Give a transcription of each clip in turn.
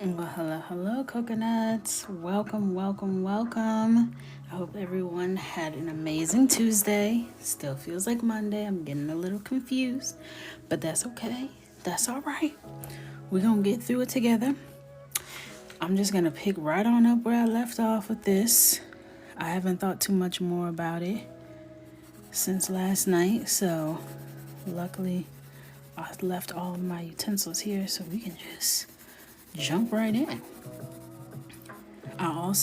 Well, hello, coconuts. Welcome. I hope everyone had an amazing Tuesday. Still feels like Monday. I'm getting a little confused, but that's okay. That's all right. We're going to get through it together. I'm just going to pick right on up where I left off with this. I haven't thought too much more about it since last night, so luckily I left all of my utensils here so we can just jump right in. I'll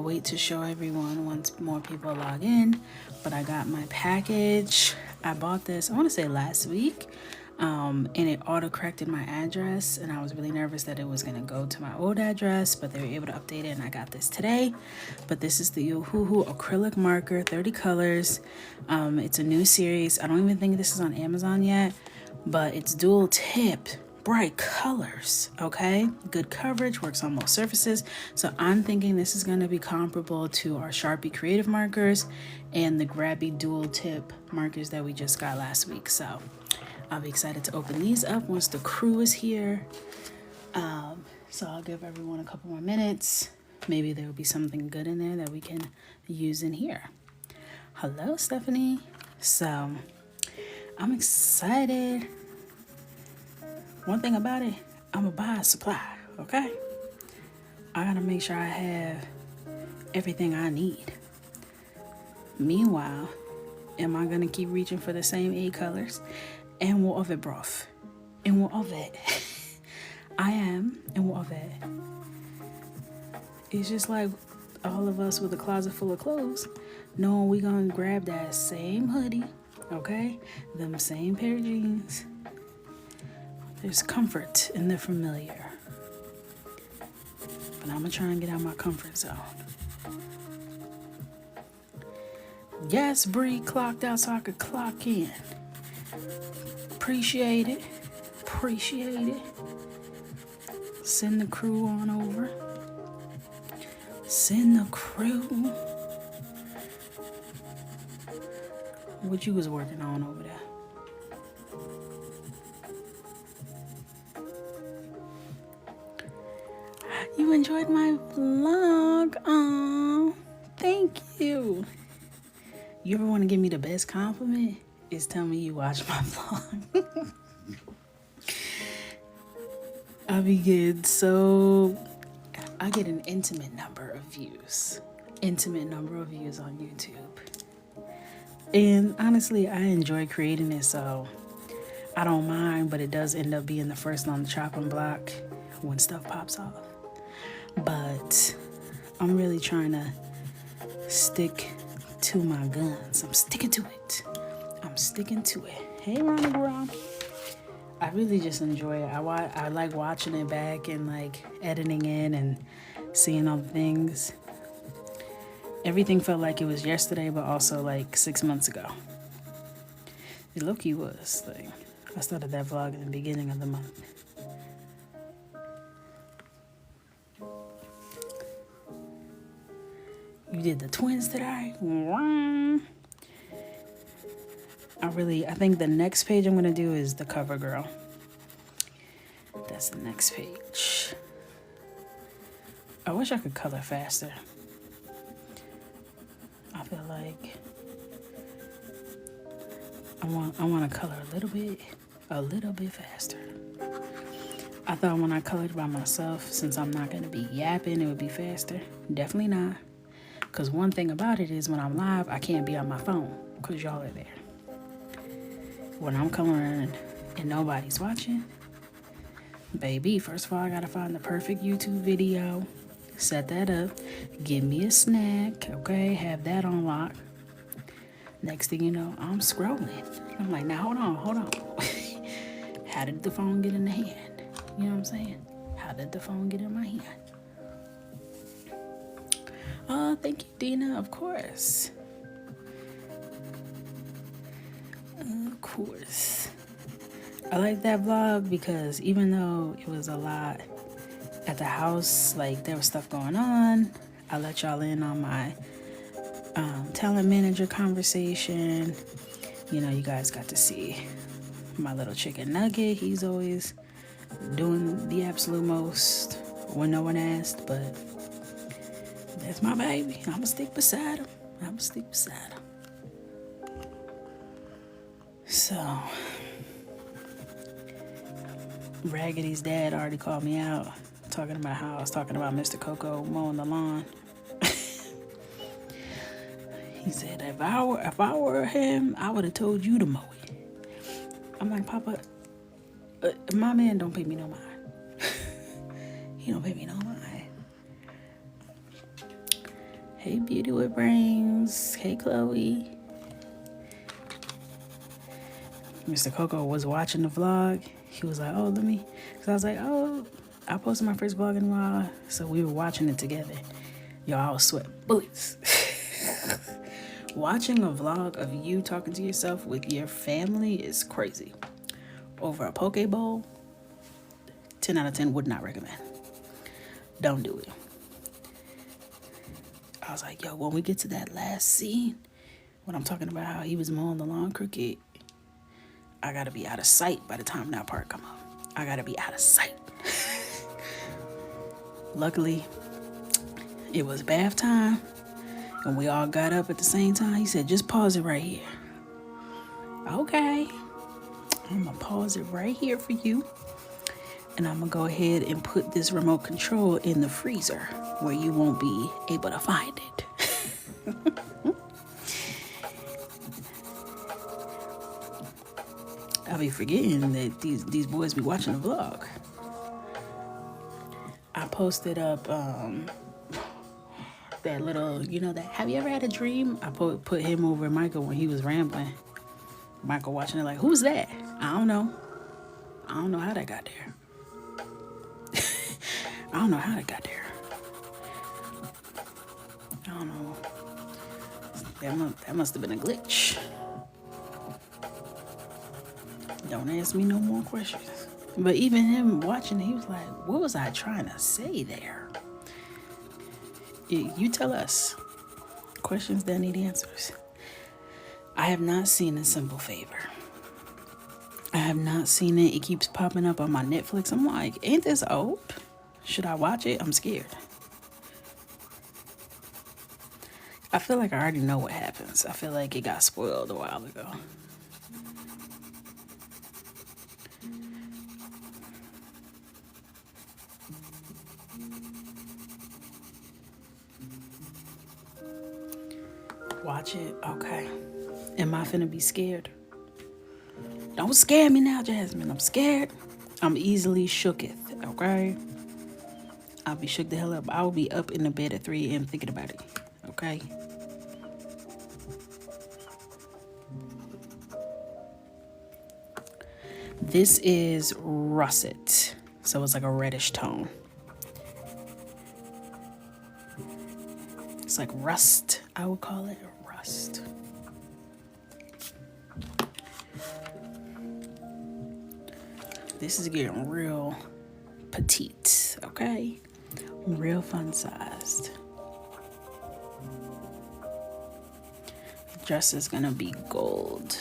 wait to show everyone once more people log in, but I got my package. I bought this, I want to say last week, and it auto-corrected my address, and I was really nervous that it was going to go to my old address, but they were able to update it, and I got this today. But this is the Ohuhu acrylic marker, 30 colors. It's a new series. I don't even think this is on Amazon yet, but it's dual tip, bright colors, okay? Good coverage, works on most surfaces. So I'm thinking this is going to be comparable to our Sharpie creative markers and the grabby dual tip markers that we just got last week. So I'll be excited to open these up once the crew is here. So I'll give everyone a couple more minutes. Maybe there will be something good in there that we can use in here. Hello, Stephanie. So I'm excited. One thing about it, I'm gonna buy a supply, okay? I gotta make sure I have everything I need. Meanwhile, am I gonna keep reaching for the same 8 colors? And what of it, bruv? And what of it? I am, and what of it? It's just like all of us with a closet full of clothes, knowing we gonna grab that same hoodie, okay? Them same pair of jeans. There's comfort in the familiar. But I'm gonna try and get out of my comfort zone. Yes, Bree clocked out so I could clock in. Appreciate it. Send the crew on over. Send the crew. What you was working on over there? You enjoyed my vlog. Oh, thank you. You ever want to give me the best compliment? Is tell me you watch my vlog. I be good. So I get an intimate number of views. On YouTube. And honestly, I enjoy creating it, so I don't mind, but it does end up being the first on the chopping block when stuff pops off. But I'm really trying to stick to my guns. I'm sticking to it. Hey, Ronnie Brown. I really just enjoy it. I like watching it back and like editing in and seeing all the things. Everything felt like it was yesterday, but also like 6 months ago. It low-key was. Like, I started that vlog in the beginning of the month. You did the twins today? I think the next page I'm gonna do is the cover girl. That's the next page. I wish I could color faster. I feel like I want to color a little bit faster. I thought when I colored by myself, since I'm not gonna be yapping, it would be faster. Definitely not. Because one thing about it is when I'm live, I can't be on my phone because y'all are there. When I'm coloring and nobody's watching, baby, first of all, I gotta find the perfect YouTube video, set that up, give me a snack, okay, have that on lock. Next thing you know, I'm scrolling. I'm like, now hold on. How did the phone get in the hand? You know what I'm saying? How did the phone get in my hand? Oh, thank you, Dina, of course. I like that vlog because even though it was a lot at the house, like there was stuff going on, I let y'all in on my talent manager conversation. You know, you guys got to see my little chicken nugget. He's always doing the absolute most when no one asked, but that's my baby. I'ma stick beside him. So, Raggedy's dad already called me out talking about how I was talking about Mr. Coco mowing the lawn. He said, if I were him, I would have told you to mow it. I'm like, Papa, my man don't pay me no mind. He don't pay me no mind. Hey, Beauty with Brains. Hey, Chloe. Mr. Coco was watching the vlog. He was like, oh, let me. So I was like, oh, I posted my first vlog in a while. So we were watching it together. Y'all, I was sweating bullets. Watching a vlog of you talking to yourself with your family is crazy. Over a poke bowl, 10 out of 10 would not recommend. Don't do it. I was like, yo, when we get to that last scene, when I'm talking about how he was mowing the lawn crooked, I gotta be out of sight by the time that part come up. I gotta be out of sight. Luckily, it was bath time, and we all got up at the same time. He said, just pause it right here. Okay. I'm gonna pause it right here for you. And I'm gonna go ahead and put this remote control in the freezer where you won't be able to find it. I'll be forgetting that these boys be watching the vlog. I posted up that little, that have you ever had a dream? I put him over Michael when he was rambling. Michael watching it like, who's that? I don't know how that got there. I don't know how it got there. I don't know. That must have been a glitch. Don't ask me no more questions. But even him watching, he was like, what was I trying to say there? You tell us. Questions that need answers. I have not seen A Simple Favor. I have not seen it. It keeps popping up on my Netflix. I'm like, ain't this old? Should I watch it? I'm scared. I feel like I already know what happens. I feel like it got spoiled a while ago. Watch it? Okay. Am I finna be scared? Don't scare me now, Jasmine. I'm scared. I'm easily shooketh, okay? I'll be shook the hell up. I will be up in the bed at 3 a.m. thinking about it, okay? This is russet, so it's like a reddish tone. It's like rust, I would call it rust. This is getting real petite, okay? Real fun sized. The dress is gonna be gold.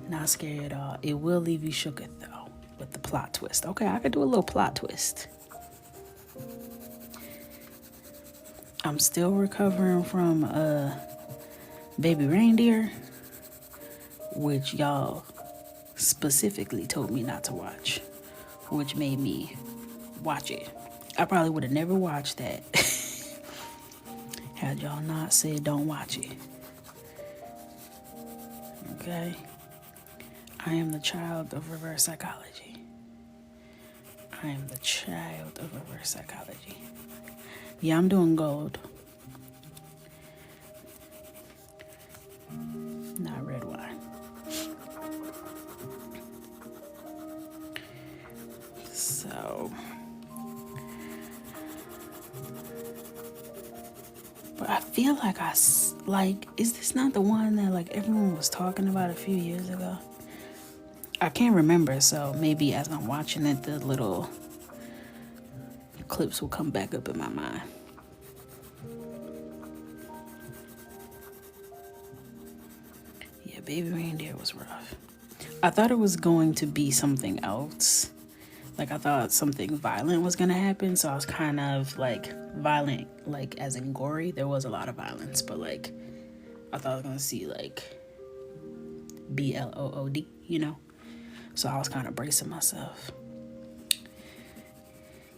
Not scary at all. It will leave you shooketh though, with the plot twist. Okay, I could do a little plot twist. I'm still recovering from Baby Reindeer, which y'all specifically told me not to watch, which made me watch it. I probably would have never watched that had y'all not said don't watch it. Okay? I am the child of reverse psychology. I am the child of reverse psychology. Yeah, I'm doing gold. Not red wine. So, but I feel like is this not the one that like everyone was talking about a few years ago? I can't remember, so maybe as I'm watching it, the little clips will come back up in my mind. Yeah, Baby Reindeer was rough. I thought it was going to be something else. Like, I thought something violent was gonna happen, so I was kind of like violent, like as in gory. There was a lot of violence, but like I thought I was gonna see like blood, you know. So I was kind of bracing myself.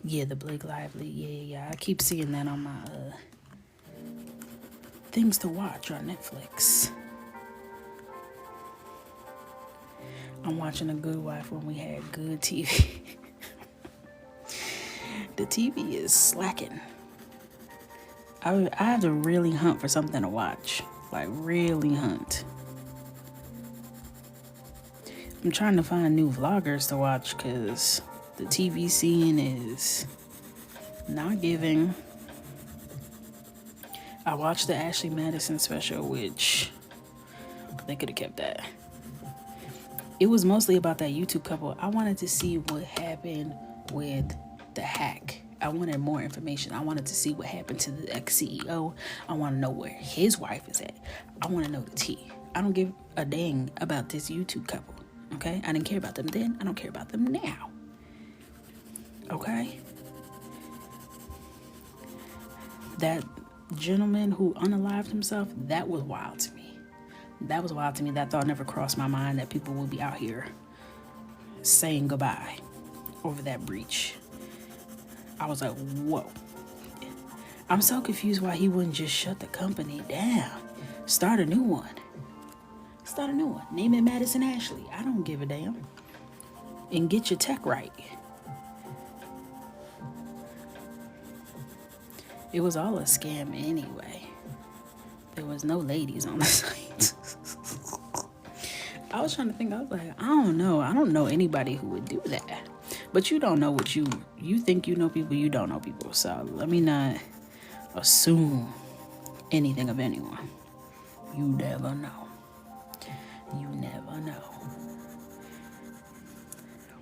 Yeah, the Blake Lively. Yeah. I keep seeing that on my things to watch on Netflix. I'm watching The Good Wife when we had good TV. The TV is slacking. I have to really hunt for something to watch. Like, really hunt. I'm trying to find new vloggers to watch because the TV scene is not giving. I watched the Ashley Madison special, which they could have kept that. It was mostly about that YouTube couple. I wanted to see what happened with the hack. I wanted more information. I wanted to see what happened to the ex-CEO. I want to know where his wife is at. I want to know the tea. I don't give a dang about this YouTube couple. Okay? I didn't care about them then. I don't care about them now. Okay? That gentleman who unalived himself, that was wild to me. That was wild to me. That thought never crossed my mind that people would be out here saying goodbye over that breach. I was like, whoa. I'm so confused why he wouldn't just shut the company down. Start a new one. Name it Madison Ashley. I don't give a damn. And get your tech right. It was all a scam anyway. There was no ladies on the site. I was trying to think. I was like, I don't know. I don't know anybody who would do that. But you don't know what you think you know people. You don't know people. So let me not assume anything of anyone. You never know. You never know.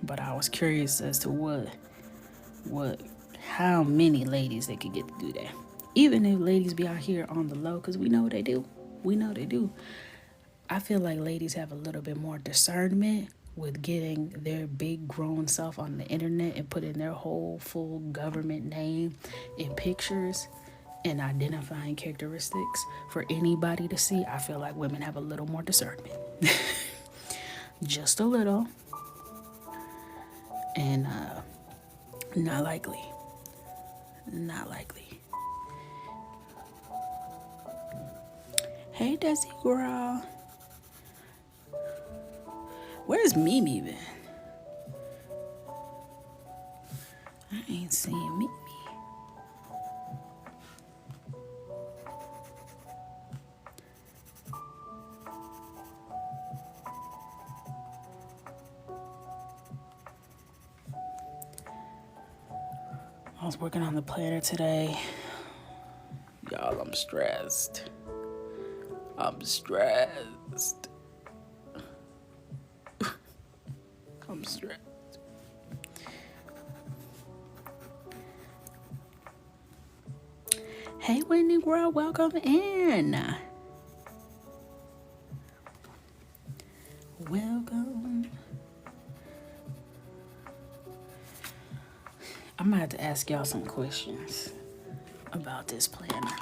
But I was curious as to how many ladies they could get to do that. Even if ladies be out here on the low, because we know they do. I feel like ladies have a little bit more discernment with getting their big grown self on the internet and putting their whole full government name in pictures and identifying characteristics for anybody to see. I feel like women have a little more discernment. Just a little. And not likely. Hey, Desi girl. Where's Mimi been? I ain't seen Mimi. I was working on the planner today. Y'all, I'm stressed. I'm stressed. Hey, Whitney girl, welcome in. Welcome. I'm gonna have to ask y'all some questions about this planner.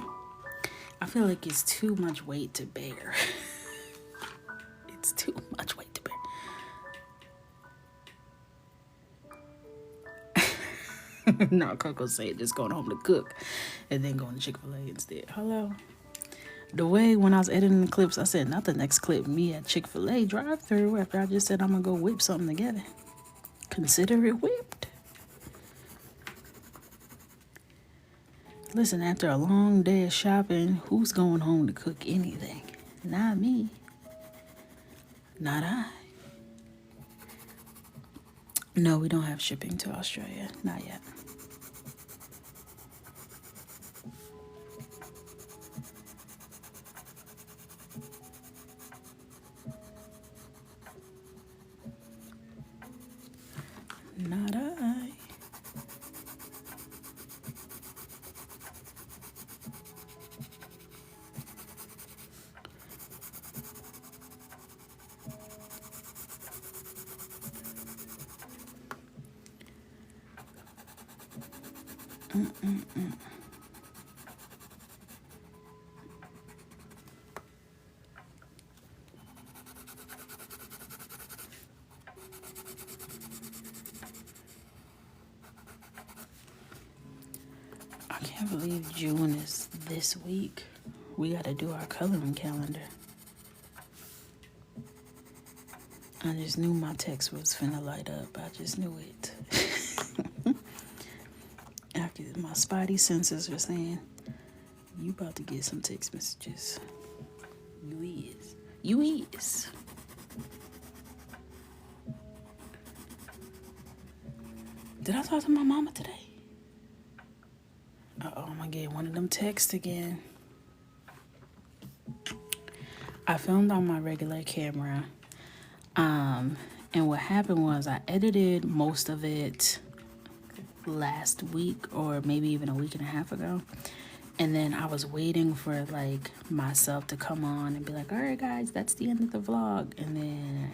I feel like it's too much weight to bear. It's too much weight to bear. No, Coco said just going home to cook and then going to Chick-fil-A instead. Hello. The way when I was editing the clips, I said not the next clip, me at Chick-fil-A drive-thru after I just said I'm gonna go whip something together. Consider it whipped. Listen, after a long day of shopping, who's going home to cook anything? Not me. Not I. No, we don't have shipping to Australia. Not yet. Not I. I can't believe June is this week. We gotta do our coloring calendar. I just knew my text was finna light up. I just knew it. After my spidey senses were saying, you about to get some text messages. You is. You is. Did I talk to my mama today? Uh-oh, I'm gonna get one of them texts again. I filmed on my regular camera. And what happened was I edited most of it last week or maybe even a week and a half ago. And then I was waiting for like myself to come on and be like, all right, guys, that's the end of the vlog. And then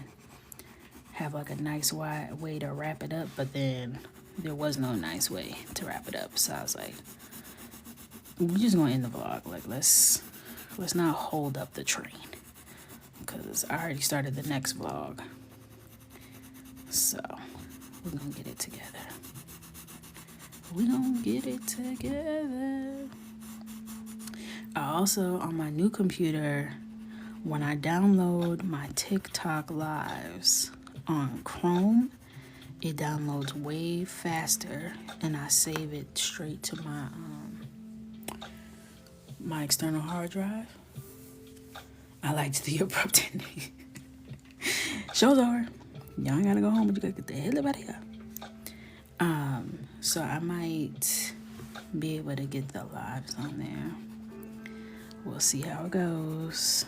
have like a nice way to wrap it up. But then there was no nice way to wrap it up. So I was like, we're just going to end the vlog. Like, let's not hold up the train. Because I already started the next vlog. So we're going to get it together. We're going to get it together. I also, on my new computer, when I download my TikTok lives on Chrome, it downloads way faster and I save it straight to my external hard drive. I liked the abrupt ending. Show's over. Y'all ain't gotta go home, but you gotta get the hell out of here. So I might be able to get the lives on there. We'll see how it goes.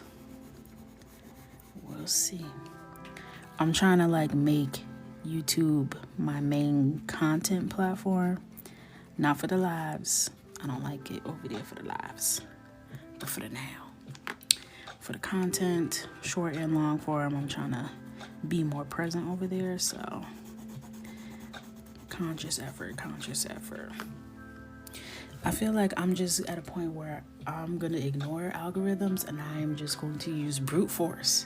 We'll see. I'm trying to like make YouTube my main content platform. Not for the lives. I don't like it over there for the lives. But for the now. For the content, short and long form, I'm trying to be more present over there. So conscious effort. I feel like I'm just at a point where I'm going to ignore algorithms and I am just going to use brute force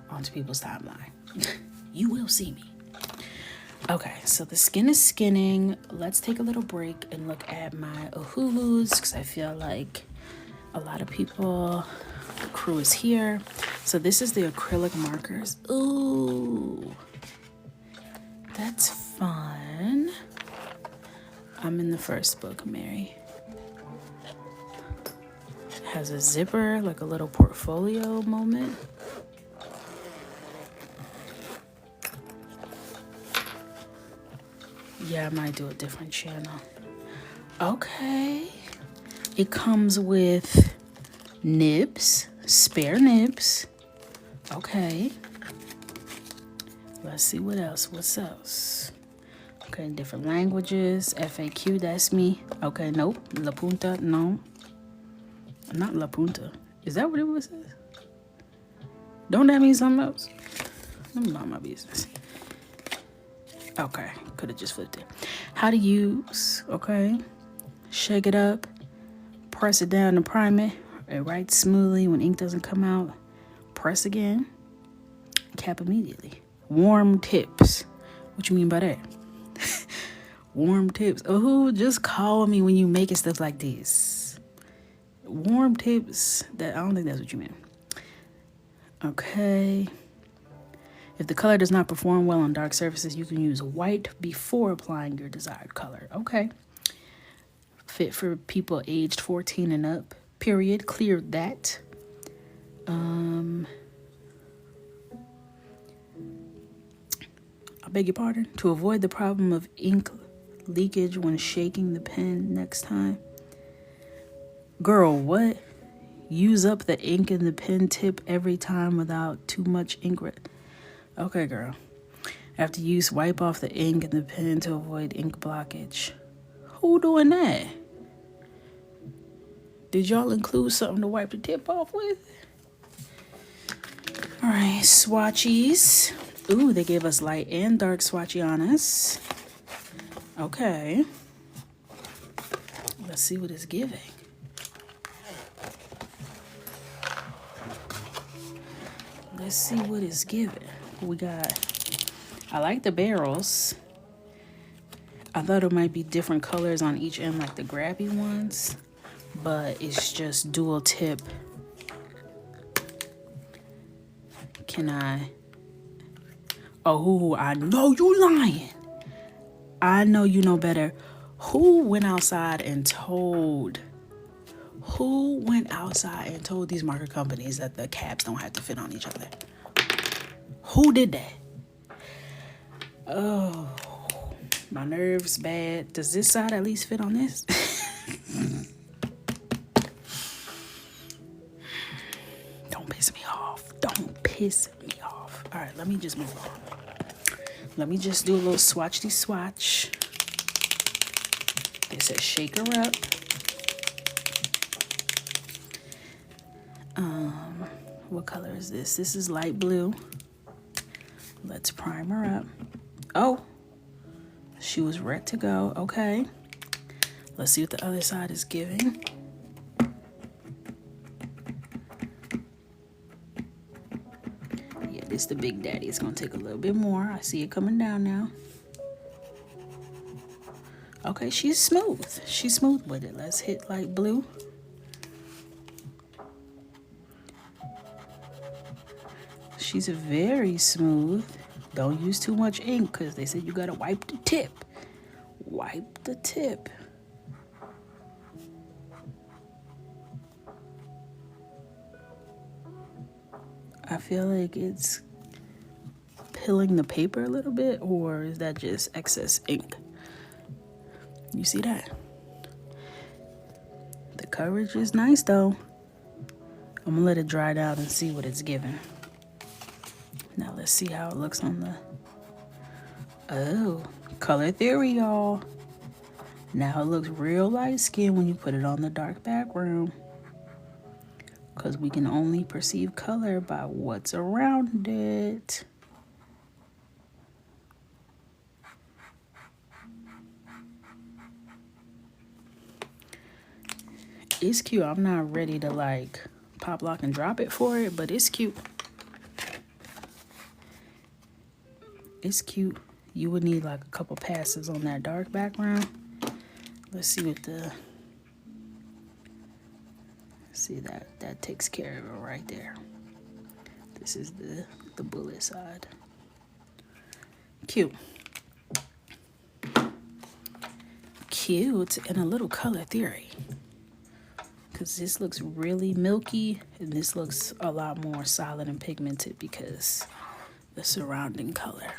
onto people's timeline. You will see me. Okay, so the skin is skinning. Let's take a little break and look at my Ohuhus because I feel like a lot of people, crew is here. So this is the acrylic markers. Ooh, that's fun. I'm in the first book, Mary. Has a zipper, like a little portfolio moment. Yeah, I might do a different channel. Okay. It comes with nibs, spare nibs. Okay. Let's see what else. What's else? Okay, different languages. FAQ, that's me. Okay, nope. La Punta, no. Not La Punta. Is that what it was? Don't that mean something else? Let me mind my business. Okay, could have just flipped it. How to use, okay. Shake it up. Press it down to prime it. It writes smoothly when ink doesn't come out. Press again. Cap immediately. Warm tips. What you mean by that? Warm tips. Oh, just call me when you making stuff like this. Warm tips. That I don't think that's what you meant. Okay. If the color does not perform well on dark surfaces, you can use white before applying your desired color. Okay. Fit for people aged 14 and up. Period. Clear that. I beg your pardon. To avoid the problem of ink leakage when shaking the pen next time. Girl, what? Use up the ink in the pen tip every time without too much ink. Okay, girl. After use, wipe off the ink in the pen to avoid ink blockage. Who doing that? Did y'all include something to wipe the tip off with? All right, swatchies. Ooh, they gave us light and dark swatchianas. Okay. Let's see what it's giving. Let's see what it's giving. We got, I like the barrels. I thought it might be different colors on each end, like the grabby ones, but it's just dual tip. Can I? Oh, I know you lying. I know you know better. Who went outside and told these marker companies that the caps don't have to fit on each other? Who did that? Oh, my nerves bad. Does this side at least fit on this? Don't piss me off. Don't piss me off. All right, let me just move on. Let me just do a little swatchy swatch. It says shake her up. What color is this? This is light blue. Let's prime her up. Oh, she was ready to go. Okay. Let's see what the other side is giving. Yeah, this is the big daddy. It's gonna take a little bit more. I see it coming down now. Okay, she's smooth. She's smooth with it. Let's hit light blue. She's very smooth. Don't use too much ink because they said you gotta wipe the tip. Wipe the tip. I feel like it's peeling the paper a little bit, or is that just excess ink? You see that? The coverage is nice though. I'm gonna let it dry down and see what it's giving. Now let's see how it looks on the, oh, color theory, y'all. Now it looks real light skin when you put it on the dark background, because we can only perceive color by what's around it. It's cute. I'm not ready to like pop, lock, and drop it for it, but it's cute. It's cute. You would need like a couple passes on that dark background. Let's see what the, see that takes care of it right there. This is the bullet side. Cute. Cute, and a little color theory. Because this looks really milky, and this looks a lot more solid and pigmented because the surrounding color.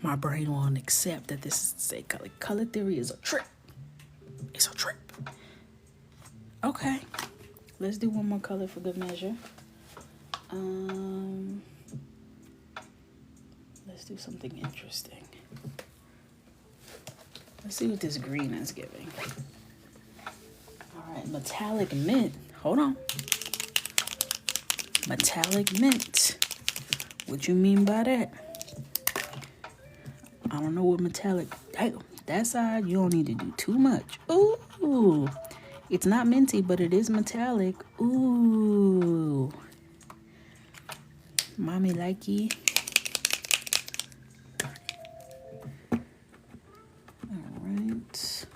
My brain won't accept that this is the same color. Color theory is a trip. It's a trip. Okay, let's do one more color for good measure. Let's do something interesting. Let's see what this green is giving. All right, metallic mint. Hold on. Metallic mint. What you mean by that? I don't know what metallic. Damn, that side you don't need to do too much. Ooh, it's not minty, but it is metallic. Ooh, mommy likey. All right.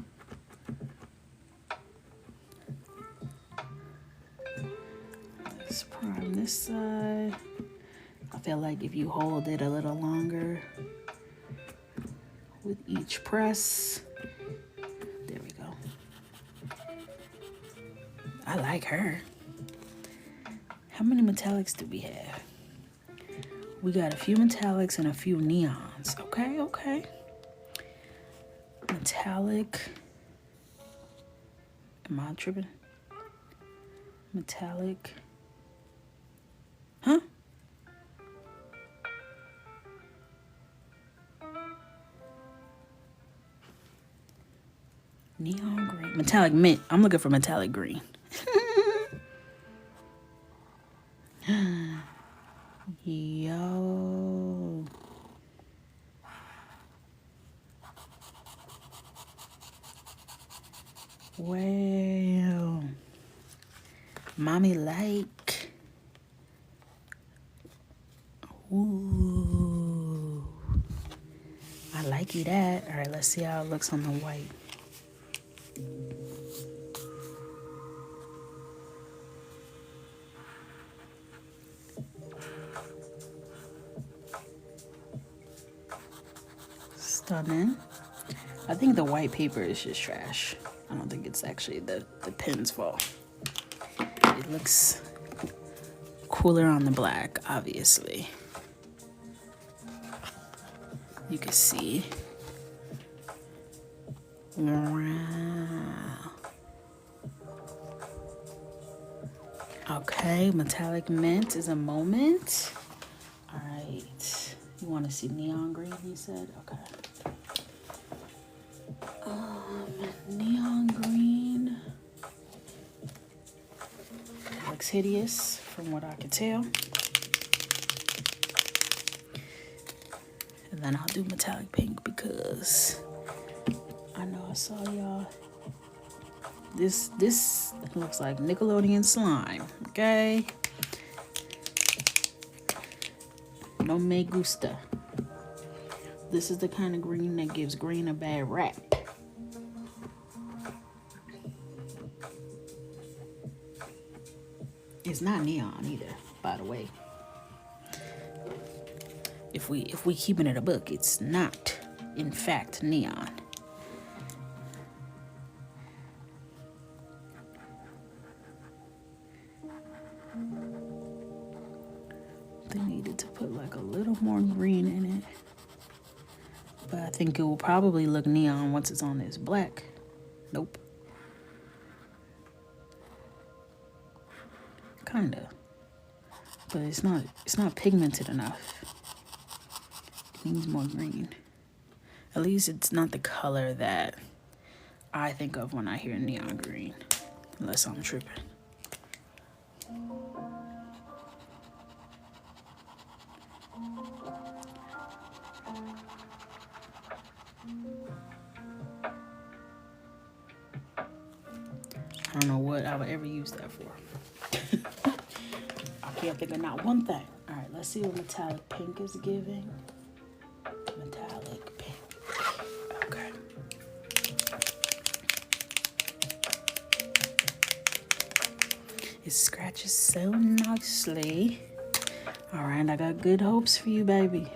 Let's prime this side. I feel like if you hold it a little longer with each press, there we go. I like her. How many metallics do we have? We got a few metallics and a few neons. Okay, okay. Metallic. Am I tripping? Metallic. Huh? Neon green. Metallic mint. I'm looking for metallic green. Yo. Wow. Mommy like. Ooh. I like you that. All right, let's see how it looks on the white. Stunning. I think the white paper is just trash. I don't think it's actually the pen's fault. It looks cooler on the black, obviously. You can see. Wow. Okay, metallic mint is a moment. All right. You want to see neon green, you said? Okay. Neon green. Looks hideous from what I can tell. And then I'll do metallic pink because I know I saw y'all. This looks like Nickelodeon slime, okay? No me gusta. This is the kind of green that gives green a bad rap. It's not neon either, by the way. If we keeping it a book, it's not, in fact, neon. They needed to put like a little more green in it. But I think it will probably look neon once it's on this black. Nope. Kinda. But it's not pigmented enough. It needs more green. At least it's not the color that I think of when I hear neon green. Unless I'm tripping. I don't know what I would ever use that for. I can't think of not one thing. All right, let's see what metallic pink is giving. Metallic pink. Okay. It scratches so nicely. All right, I got good hopes for you, baby.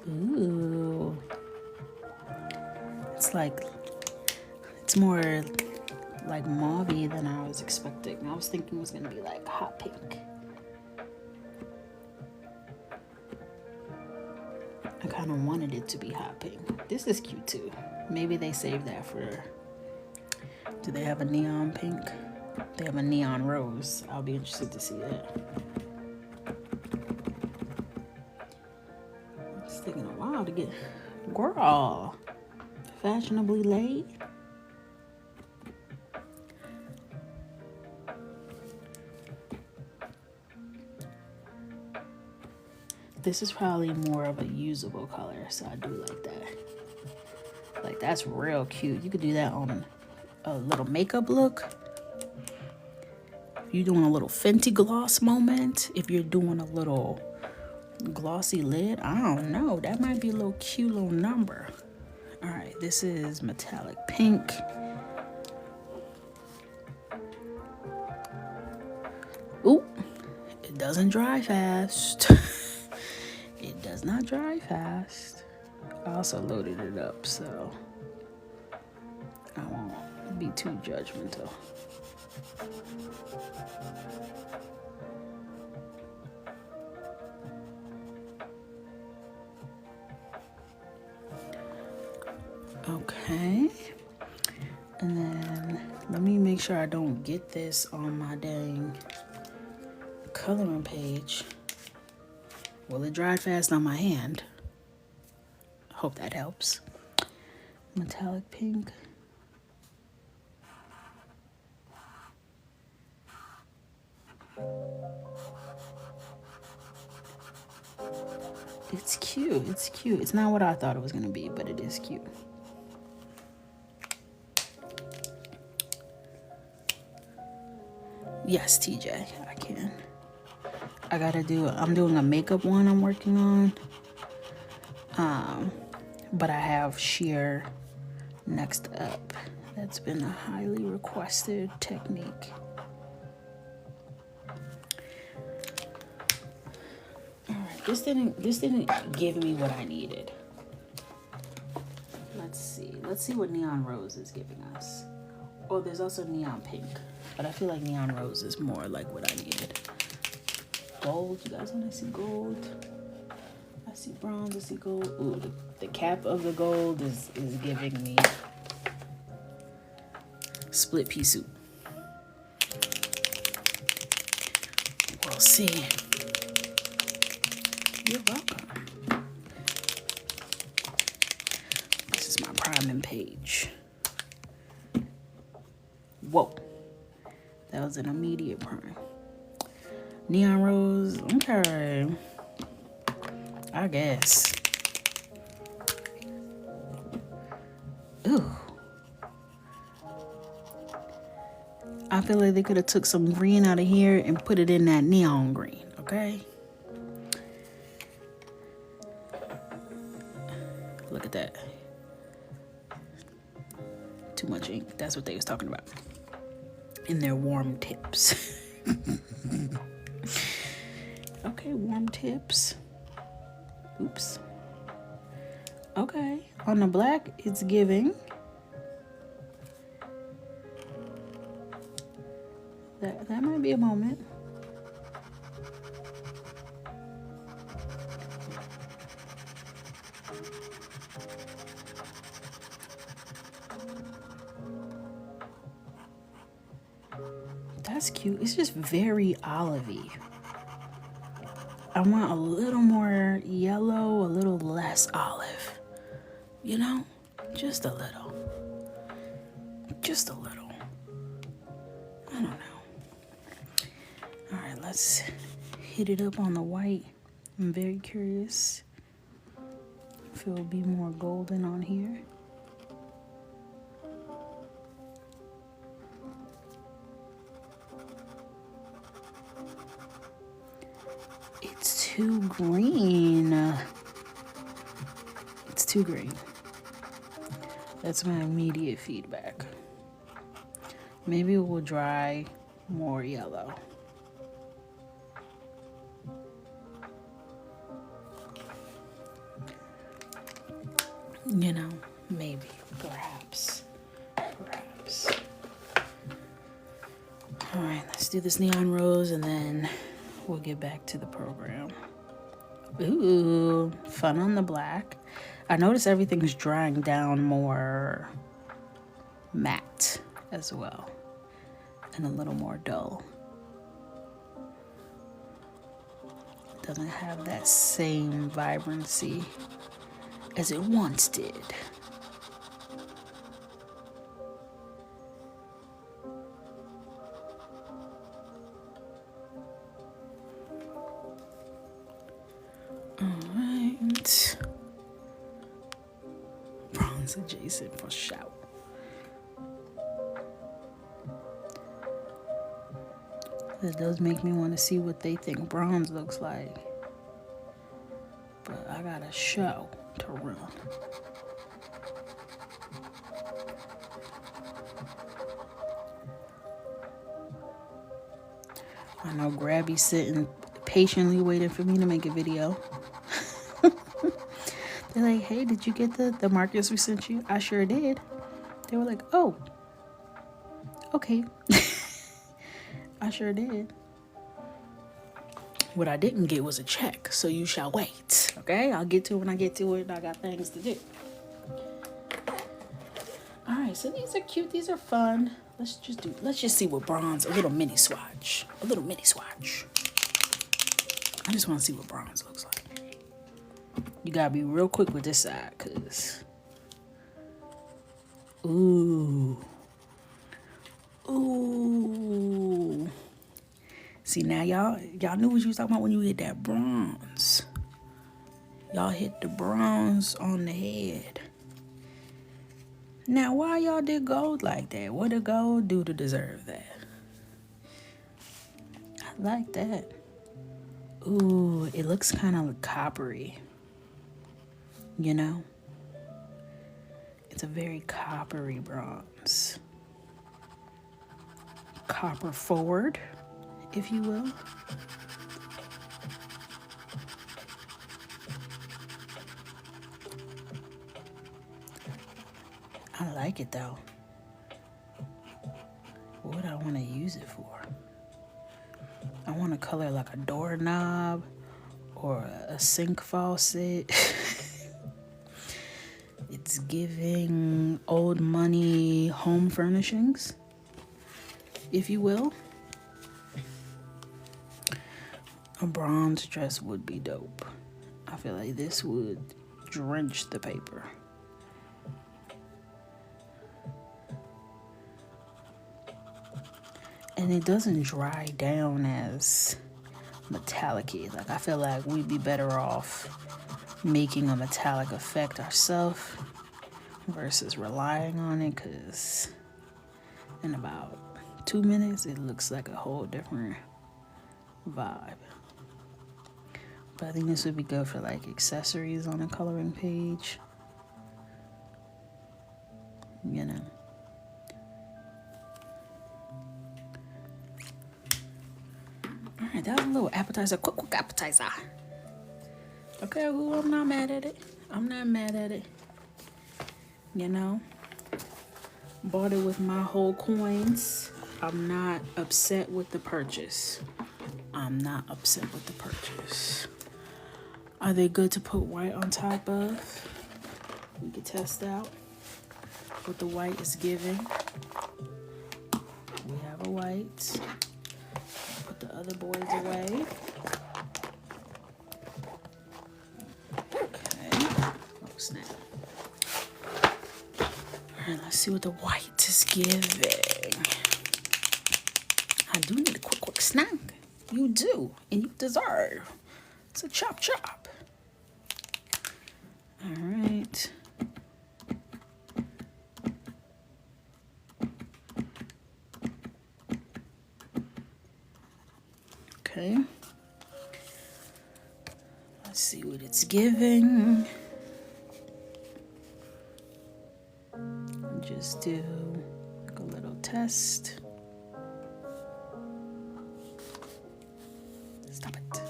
Ooh. It's more like mauvey than I was expecting. I was thinking it was gonna be like hot pink. I kind of wanted it to be hot pink. This is cute too. Maybe they saved that for... Do they have a neon pink? They have a neon rose. I'll be interested to see that. It's taking a while to get... Girl! Fashionably late. This is probably more of a usable color, so I do like that. Like, that's real cute. You could do that on a little makeup look. If you're doing a little Fenty gloss moment, if you're doing a little glossy lid, I don't know. That might be a little cute little number. All right, this is metallic pink. Ooh, it doesn't dry fast. It does not dry fast. I also loaded it up, so I won't be too judgmental. Okay. And then let me make sure I don't get this on my dang coloring page. Well, it dried fast on my hand. Hope that helps. Metallic pink. It's cute. It's cute. It's not what I thought it was going to be, but it is cute. Yes, TJ, I can. I'm doing a makeup one I'm working on. But I have sheer next up. That's been a highly requested technique. All right, this didn't give me what I needed. Let's see what neon rose is giving us. Oh, there's also neon pink, but I feel like neon rose is more like what I needed. Gold, you guys want to see gold? I see bronze, I see gold. Ooh, the cap of the gold is giving me split pea soup. We'll see. You're welcome. This is my priming page. Whoa. That was an immediate prime. Neon rose, okay. I guess. Ooh. I feel like they could have took some green out of here and put it in that neon green, okay? Look at that. Too much ink. That's what they was talking about. In their warm tips. Okay, warm tips. Oops. Okay, on the black, it's giving. That might be a moment. That's cute. It's just very olivey. I want a little more yellow, a little less olive. You know? Just a little. Just a little. I don't know. All right, let's hit it up on the white. I'm very curious if it will be more golden on here. It's too green. It's too green. That's my immediate feedback. Maybe it will dry more yellow. You know, maybe, perhaps. All right, let's do this neon rose and then we'll get back to the program. Ooh, fun on the black. I notice everything's drying down more matte as well and a little more dull. It doesn't have that same vibrancy as it once did. Alright. Bronze adjacent for shout. This does make me want to see what they think bronze looks like. But I got a show to run. I know Grabby's sitting patiently waiting for me to make a video. They're like, hey, did you get the markers we sent you? I sure did. They were like, oh, okay. I sure did. What I didn't get was a check, so you shall wait. Okay, I'll get to it when I get to it. I got things to do. All right, so these are cute. These are fun. Let's just see what bronze. A little mini swatch. I just want to see what bronze looks like. You gotta be real quick with this side, cause ooh. See, now y'all knew what you was talking about when you hit that bronze. Y'all hit the bronze on the head. Now, why y'all did gold like that? What did gold do to deserve that? Like that. Ooh, it looks kind of coppery. You know? It's a very coppery bronze. Copper forward, if you will. I like it though. What would I want to use it for? I want to color like a doorknob or a sink faucet. It's giving old money home furnishings, if you will. A bronze dress would be dope. I feel like this would drench the paper. And it doesn't dry down as metallic-y. Like, I feel like we'd be better off making a metallic effect ourselves versus relying on it, because in about 2 minutes it looks like a whole different vibe. But I think this would be good for like accessories on a coloring page, you know. All right, that was a little appetizer, quick appetizer. Okay, well, I'm not mad at it. I'm not mad at it. You know, bought it with my whole coins. I'm not upset with the purchase. I'm not upset with the purchase. Are they good to put white on top of? We can test out what the white is giving. We have a white. Put the other boys away. Okay. Oh, snap. All right, let's see what the white is giving. I do need a quick snack. You do, and you deserve. It's a chop chop. All right. Okay. Let's see what it's giving. Just do like a little test. Stop it.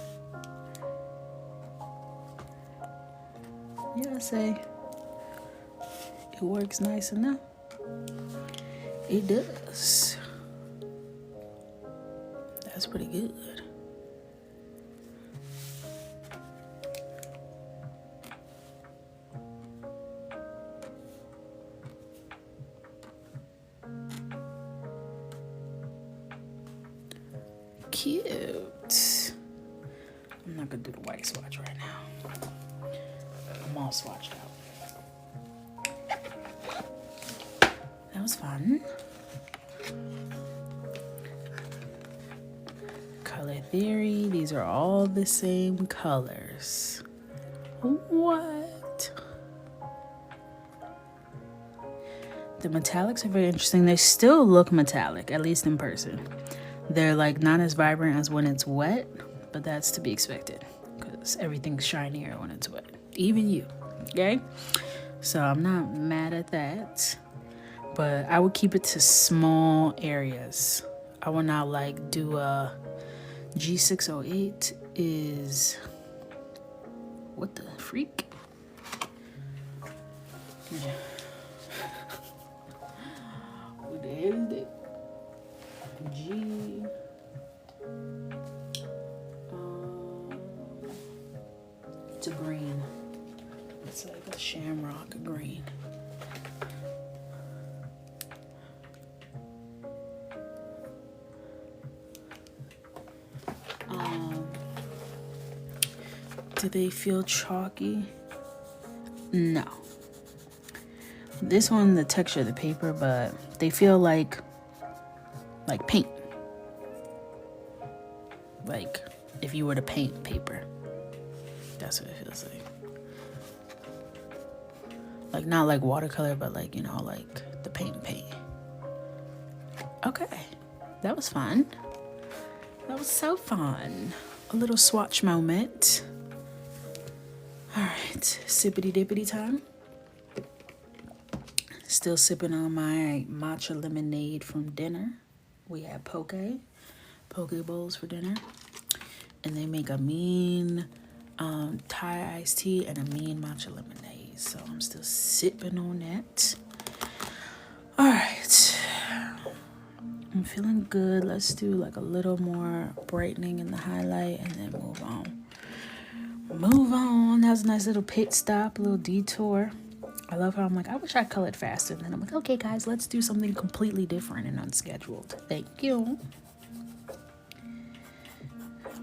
Yeah, I say it works nice enough. It does. That's pretty good. Cute. I'm not gonna do the white swatch right now. I'm all swatched out. That was fun. Color theory. These are all the same colors. What? The metallics are very interesting. They still look metallic, at least in person. They're like not as vibrant as when it's wet, but that's to be expected because everything's shinier when it's wet. Even you, okay? So I'm not mad at that, but I would keep it to small areas. I would not like do a G608 is, what the freak? Yeah. What the hell is that? It's a green. It's like a shamrock green. Do they feel chalky? No. This one, the texture of the paper, but they feel like paint. Like if you were to paint paper. That's what it feels like. Like not like watercolor, but like, you know, like the paint. Okay. That was fun. That was so fun. A little swatch moment. All right, sippity dippity time. Still sipping on my matcha lemonade from dinner. We had poke bowls for dinner. And they make a mean Thai iced tea and a mean matcha lemonade. So I'm still sipping on that. All right. I'm feeling good. Let's do like a little more brightening in the highlight and then move on. Move on. That was a nice little pit stop, a little detour. I love how I'm like, I wish I colored faster. And then I'm like, okay, guys, let's do something completely different and unscheduled. Thank you.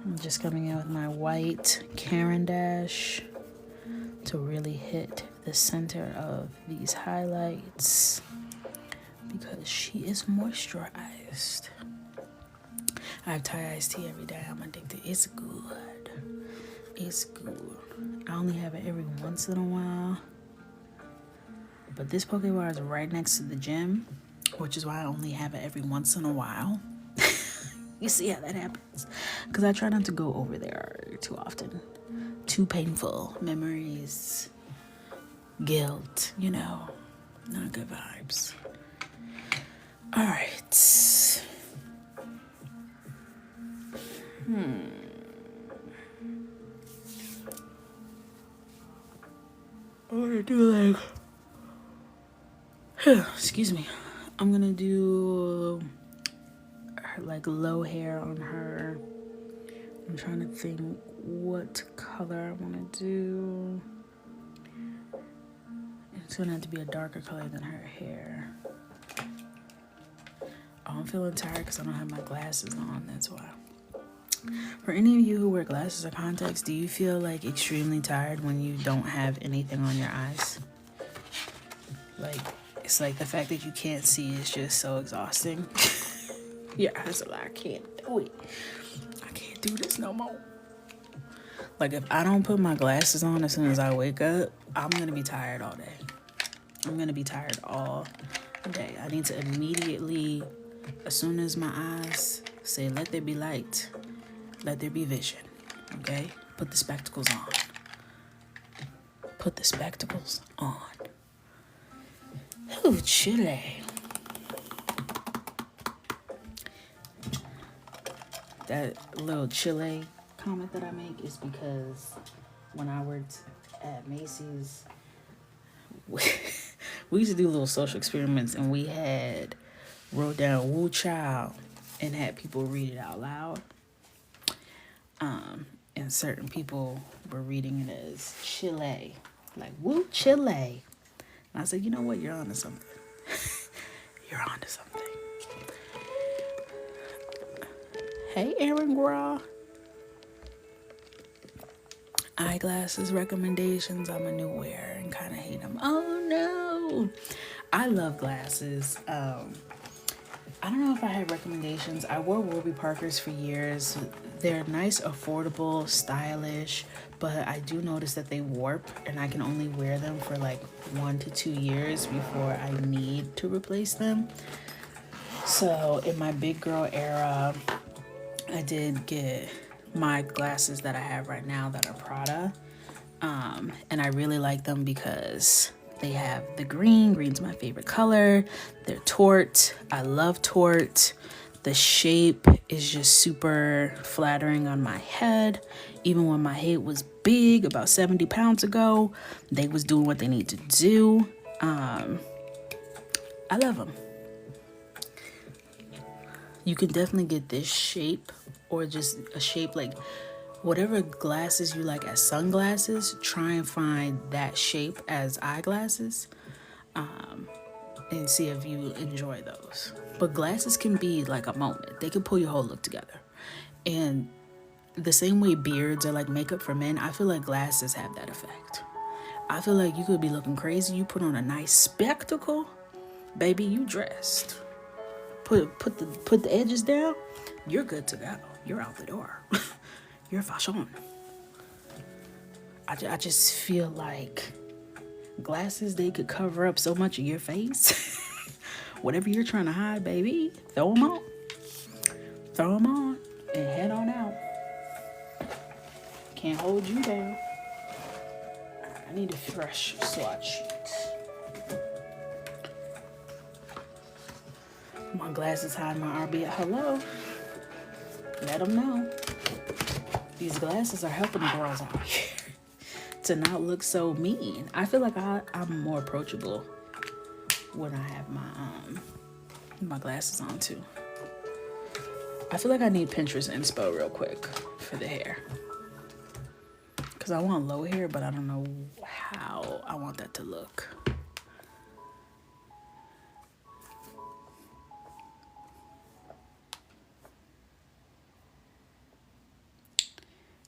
I'm just coming in with my white Caran d'Ache to really hit the center of these highlights because she is moisturized. I have Thai iced tea every day. I'm addicted. It's good. It's good. I only have it every once in a while. But this poke bar is right next to the gym, which is why I only have it every once in a while. You see how that happens? Because I try not to go over there too often. Too painful. Memories. Guilt. You know. Not good vibes. All right. I'm gonna do like... excuse me. I'm gonna do... like low hair on her. I'm trying to think what color I want to do. It's gonna have to be a darker color than her hair. Oh, I'm feeling tired because I don't have my glasses on. That's why. For any of you who wear glasses or contacts, do you feel like extremely tired when you don't have anything on your eyes? Like, it's like the fact that you can't see is just so exhausting. Yeah, that's like, I can't do it. I can't do this no more. Like, if I don't put my glasses on as soon as I wake up, I'm going to be tired all day. I'm going to be tired all day. I need to immediately, as soon as my eyes say, let there be light, let there be vision, okay? Put the spectacles on. Put the spectacles on. Ooh, chilly. That little Chile comment that I make is because when I worked at Macy's, we used to do little social experiments, and we had wrote down Woo Child and had people read it out loud. And certain people were reading it as Chile, like Woo Chile. And I said, you know what? You're onto something. You're onto something. Hey, Aaron Gra. Eyeglasses recommendations. I'm a new wearer and kind of hate them. Oh, no. I love glasses. I don't know if I had recommendations. I wore Warby Parkers for years. They're nice, affordable, stylish, but I do notice that they warp, and I can only wear them for like 1 to 2 years before I need to replace them. So in my big girl era, I did get my glasses that I have right now that are Prada. And I really like them because they have the green. Green's my favorite color. They're taut. I love taut. The shape is just super flattering on my head. Even when my head was big about 70 pounds ago, they was doing what they need to do. I love them. You can definitely get this shape or just a shape like whatever glasses you like as sunglasses, try and find that shape as eyeglasses and see if you enjoy those. But glasses can be like a moment. They can pull your whole look together. And the same way beards are like makeup for men, I feel like glasses have that effect. I feel like you could be looking crazy. You put on a nice spectacle, baby, you dressed. Put the edges down, you're good to go. You're out the door. You're fashion. I just feel like glasses, they could cover up so much of your face. Whatever you're trying to hide, baby, throw them on. Throw them on. and head on out. Can't hold you down. I need a fresh swatch sheet. My glasses hide my RB. Hello. Let them know. These glasses are helping the girls out here to not look so mean. I feel like I'm more approachable when I have my glasses on too. I feel like I need Pinterest inspo real quick for the hair. Because I want low hair, but I don't know how I want that to look.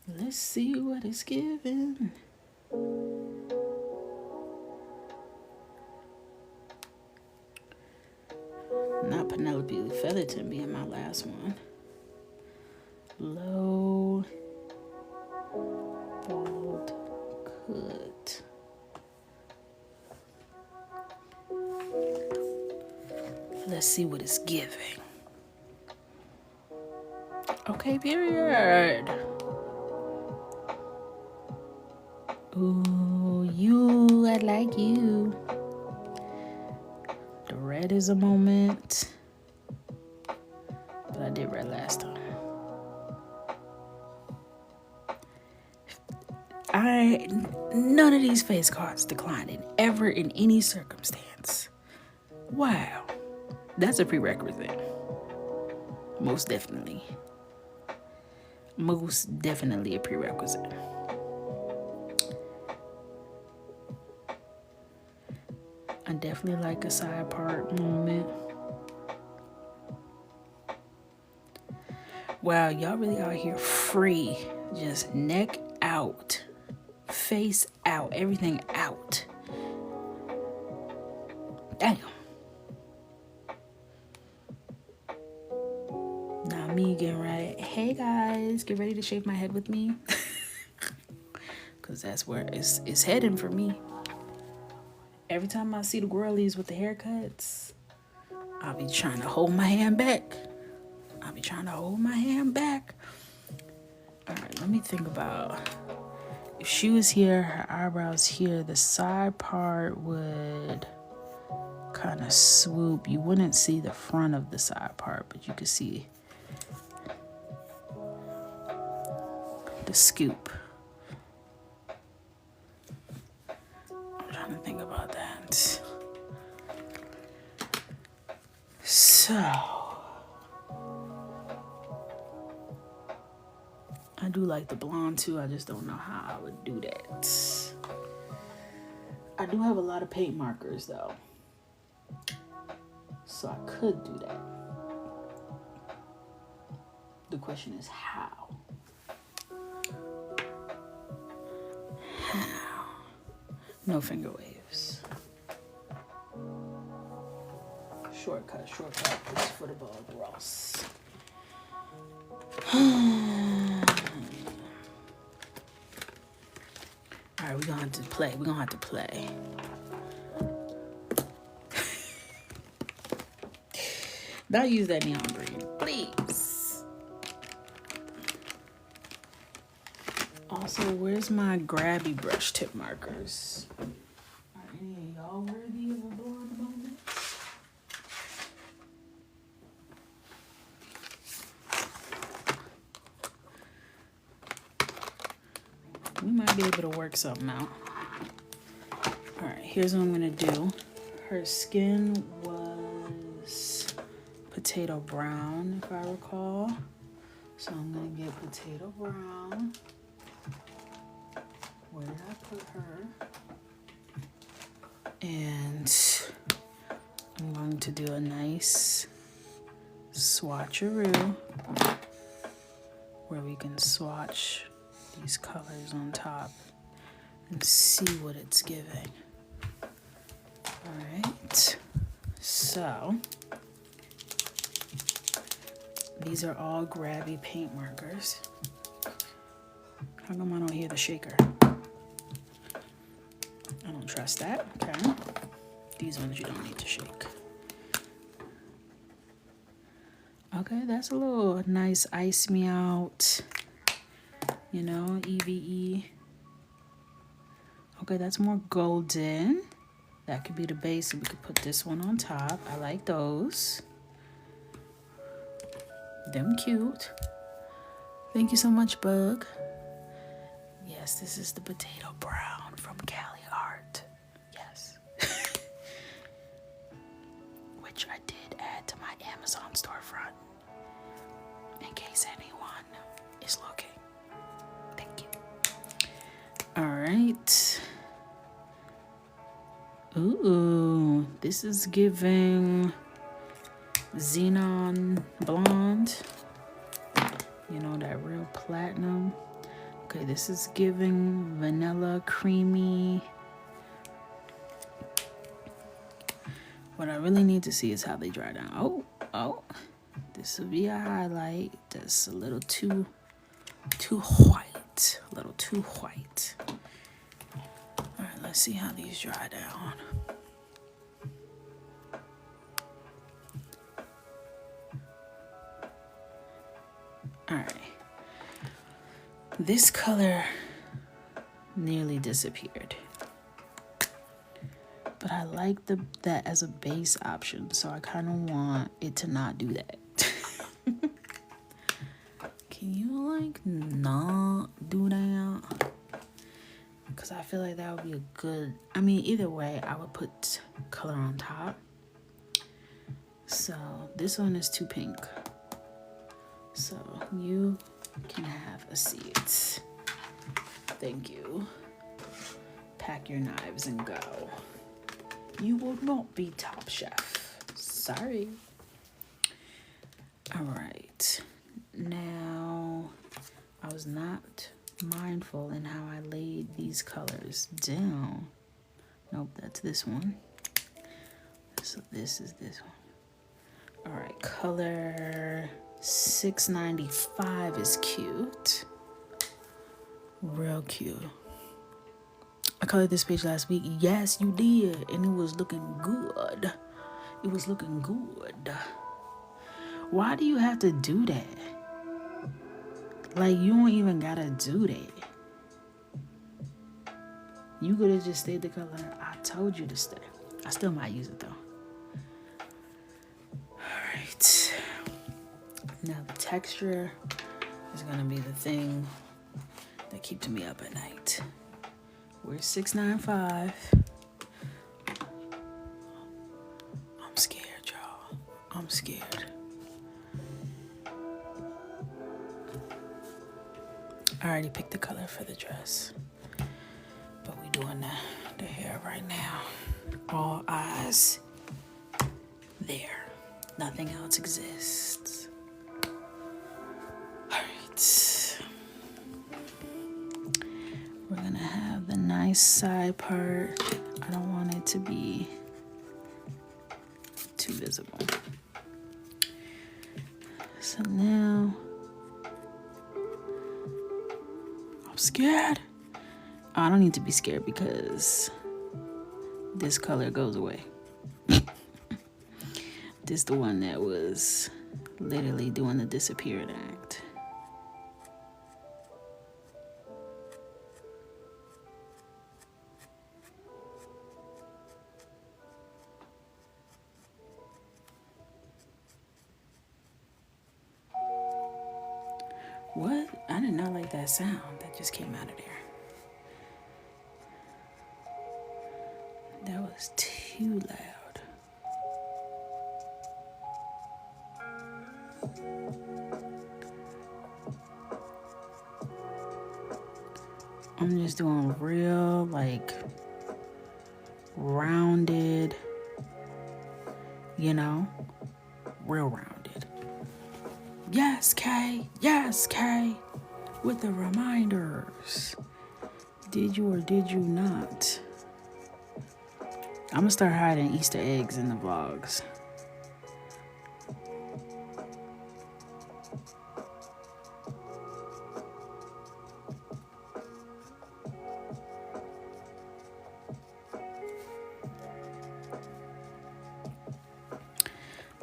Let's see what it's giving. Not Penelope Featherton being my last one. Low bald cut. Let's see what it's giving. Okay, period. Ooh, you, I like you. The red is a moment. But I did red last time. None of these face cards declined ever in any circumstance. Wow. That's a prerequisite. Most definitely. Most definitely a prerequisite. I definitely like a side part moment. Wow, y'all really out here free. Just neck out. Face out. Everything out. Damn. Now me getting ready. Hey guys, get ready to shave my head with me. Because that's where it's heading for me. Every time I see the girlies with the haircuts, I'll be trying to hold my hand back. All right, let me think about. If she was here, her eyebrows here, the side part would kind of swoop. You wouldn't see the front of the side part, but you could see the scoop. I'm trying to think about that. So, I do like the blonde too. I just don't know how I would do that. I do have a lot of paint markers though, so I could do that. The question is how. No finger waves. Shortcut. It's for the Bob Ross. All right, we're gonna have to play. Don't use that neon green, please. Also, where's my grabby brush tip markers? Are any of y'all worthy of a blonde moment? We might be able to work something out. All right, here's what I'm gonna do. Her skin was potato brown, if I recall. So I'm gonna get potato brown. Where did I put her? And I'm going to do a nice swatcheroo where we can swatch these colors on top and see what it's giving. All right, so these are all grabby paint markers. How come I don't hear the shaker? I don't trust that. Okay, these ones you don't need to shake. Okay, that's a little nice ice me out, you know, EVE. Okay, that's more golden. That could be the base, so we could put this one on top. I like those. Them cute. Thank you so much, Bug. Yes, this is the potato brown from Cali Art. Yes. Which I did add to my Amazon storefront. In case anyone is looking. Thank you. Alright. Ooh, this is giving Xenon Blonde. You know, that real platinum. Okay, this is giving Vanilla Creamy. What I really need to see is how they dry down. Oh, this will be a highlight. That's a little too white. A little too white. All right, let's see how these dry down. All right. This color nearly disappeared. But I like that as a base option, so I kind of want it to not do that. Can you like not do that? Because I feel like that would be a good, I mean, either way, I would put color on top. So this one is too pink. So you can have a seat. Thank you. Pack your knives and go. You will not be top chef. Sorry. All right. Now, I was not mindful in how I laid these colors down. Nope, that's this one. So this is this one. All right, color 695 is cute. Real cute. I colored this page last week. Yes, you did. And it was looking good. It was looking good. Why do you have to do that? Like, you don't even gotta do that. You could have just stayed the color I told you to stay. I still might use it though. Alright. Now the texture is gonna be the thing that keeps me up at night. We're 695. I'm scared, y'all. I'm scared. I already picked the color for the dress, but we're doing the hair right now. All eyes there. Nothing else exists. All right. We're gonna have the nice side part. I don't want it to be too visible. So now, I'm scared. I don't need to be scared because this color goes away. This is the one that was literally doing the disappearing act. What? I did not like that sound that just came out of there. That was too loud. I'm just doing real, like, rounded, you know, real rounded. Yes, Kay. Yes, Kay. With the reminders. Did you or did you not? I'm gonna start hiding Easter eggs in the vlogs.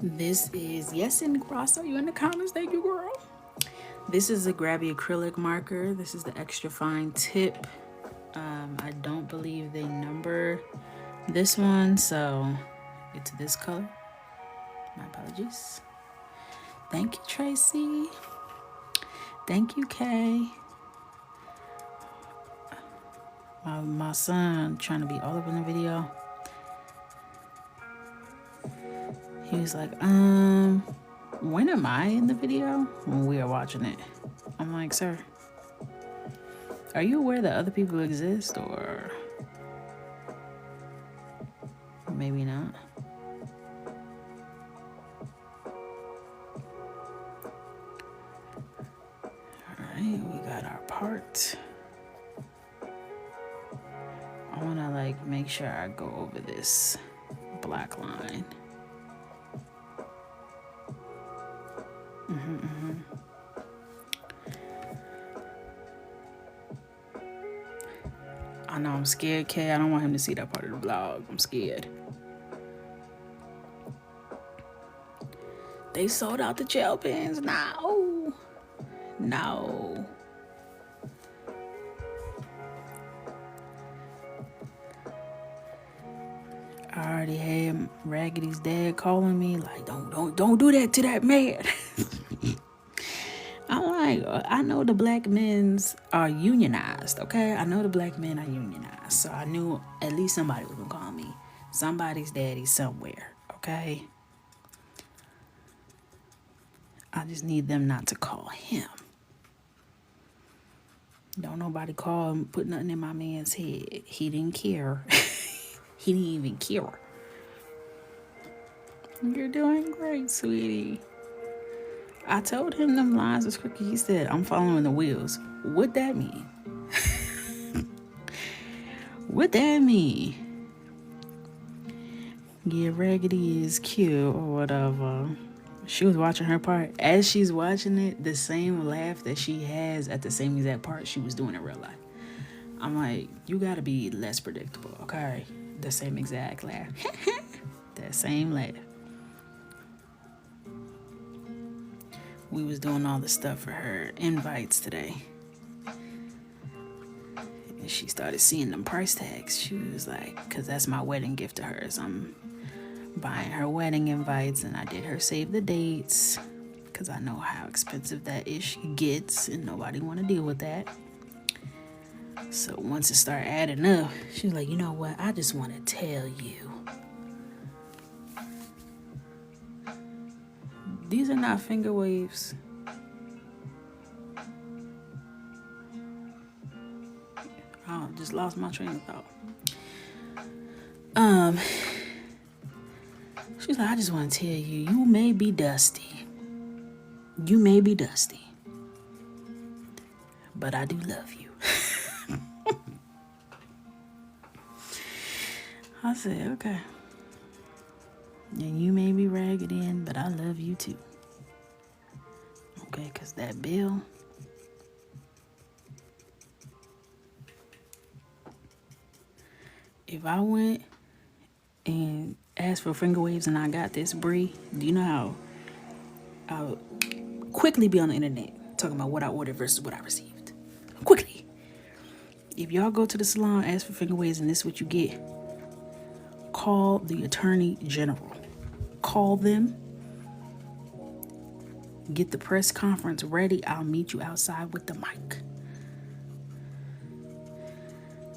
This is Yes in Cross. Are you in the comments? Thank you, girl. This is a grabby acrylic marker. This is the extra fine tip. I don't believe they number this one, so it's this color. My apologies. Thank you, Tracy. Thank you, Kay. My son trying to be all up in the video. He was like, when am I in the video? When we are watching it. I'm like, sir, are you aware that other people exist, or maybe not? Alright, we got our part. I wanna like make sure I go over this black line. I know I'm scared, Kay. I don't want him to see that part of the vlog. I'm scared. They sold out the gel pens. No. No. I already had Raggedy's dad calling me like, don't do that to that man. I'm like, I know the black men's are unionized, okay? I know the black men are unionized. So I knew at least somebody was gonna call me. Somebody's daddy somewhere, okay? I just need them not to call him. Don't nobody call him, put nothing in my man's head. He didn't care. He didn't even care. You're doing great, sweetie. I told him them lines was crooked. He said, I'm following the wheels. What that mean? What that mean? Yeah, Raggedy is cute or whatever. She was watching her part. As she's watching it, the same laugh that she has at the same exact part she was doing in real life. I'm like, you gotta be less predictable, okay? The same exact laugh. That same laugh. We was doing all the stuff for her invites today. And she started seeing them price tags. She was like, because that's my wedding gift to her. So I'm buying her wedding invites, and I did her save the dates because I know how expensive that ish gets and nobody want to deal with that. So once it started adding up, she was like, you know what? I just want to tell you. These are not finger waves. Oh, just lost my train of thought. She's like, I just want to tell you, you may be dusty. You may be dusty. But I do love you. I said, okay. And you may be ragged in, but I love you too. Okay, because that bill. If I went and asked for finger waves and I got this brie, do you know how I would quickly be on the internet talking about what I ordered versus what I received? Quickly. If y'all go to the salon, ask for finger waves, and this is what you get, call the Attorney General. Call them. Get the press conference ready. I'll meet you outside with the mic.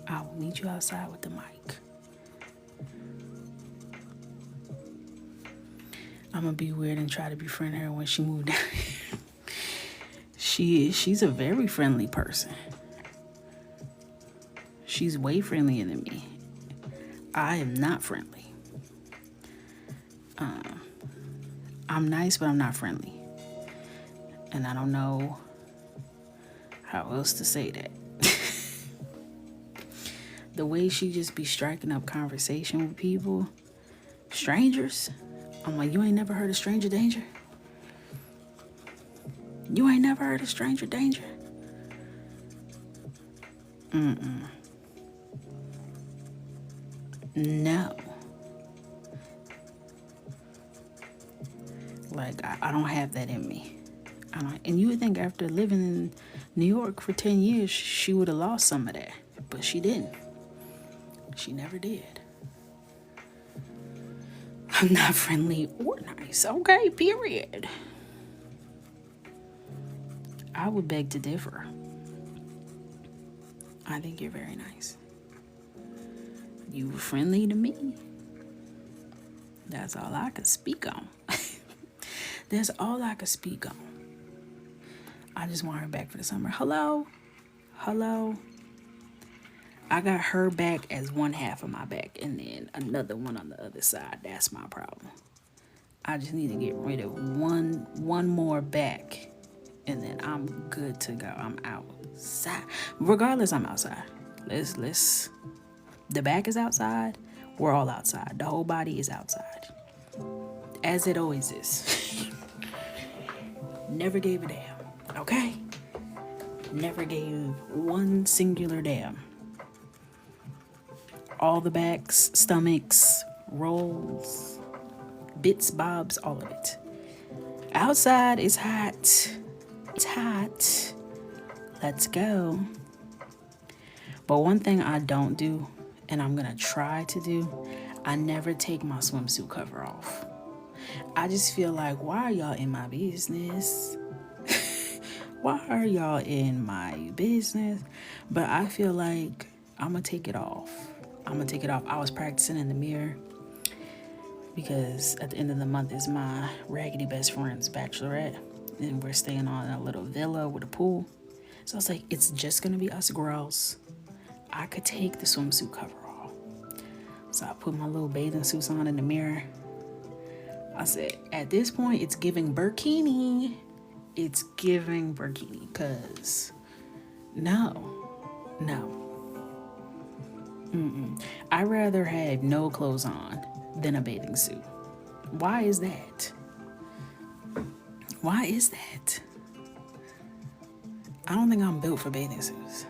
I'll meet you outside with the mic. I'm gonna be weird and try to befriend her when she moved down here. She's a very friendly person. She's way friendlier than me. I am not friendly. I'm nice, but I'm not friendly. And I don't know how else to say that. The way she just be striking up conversation with people, strangers. I'm like, you ain't never heard of stranger danger? You ain't never heard of stranger danger? No. Like, I don't have that in me. And you would think after living in New York for 10 years, she would have lost some of that. But she didn't. She never did. I'm not friendly or nice. Okay, period. I would beg to differ. I think you're very nice. You were friendly to me. That's all I can speak on. That's all I can speak on. I just want her back for the summer. Hello? Hello? I got her back as one half of my back and then another one on the other side. That's my problem. I just need to get rid of one more back and then I'm good to go. I'm outside. Regardless, I'm outside. Let's the back is outside. We're all outside. The whole body is outside. As it always is. Never gave a damn. Okay? Never gave one singular damn. All the backs, stomachs, rolls, bits, bobs, all of it. Outside is hot. It's hot. Let's go. But one thing I don't do, and I'm gonna try to do, I never take my swimsuit cover off. I just feel like, why are y'all in my business? Why are y'all in my business? But I feel like I'm gonna take it off. I was practicing in the mirror because at the end of the month is my raggedy best friend's bachelorette, and we're staying on a little villa with a pool. So I was like, it's just gonna be us girls. I could take the swimsuit cover off. So I put my little bathing suits on in the mirror. I said, at this point, it's giving burkini. It's giving burkini, cause no. I'd rather have no clothes on than a bathing suit. Why is that? Why is that? I don't think I'm built for bathing suits.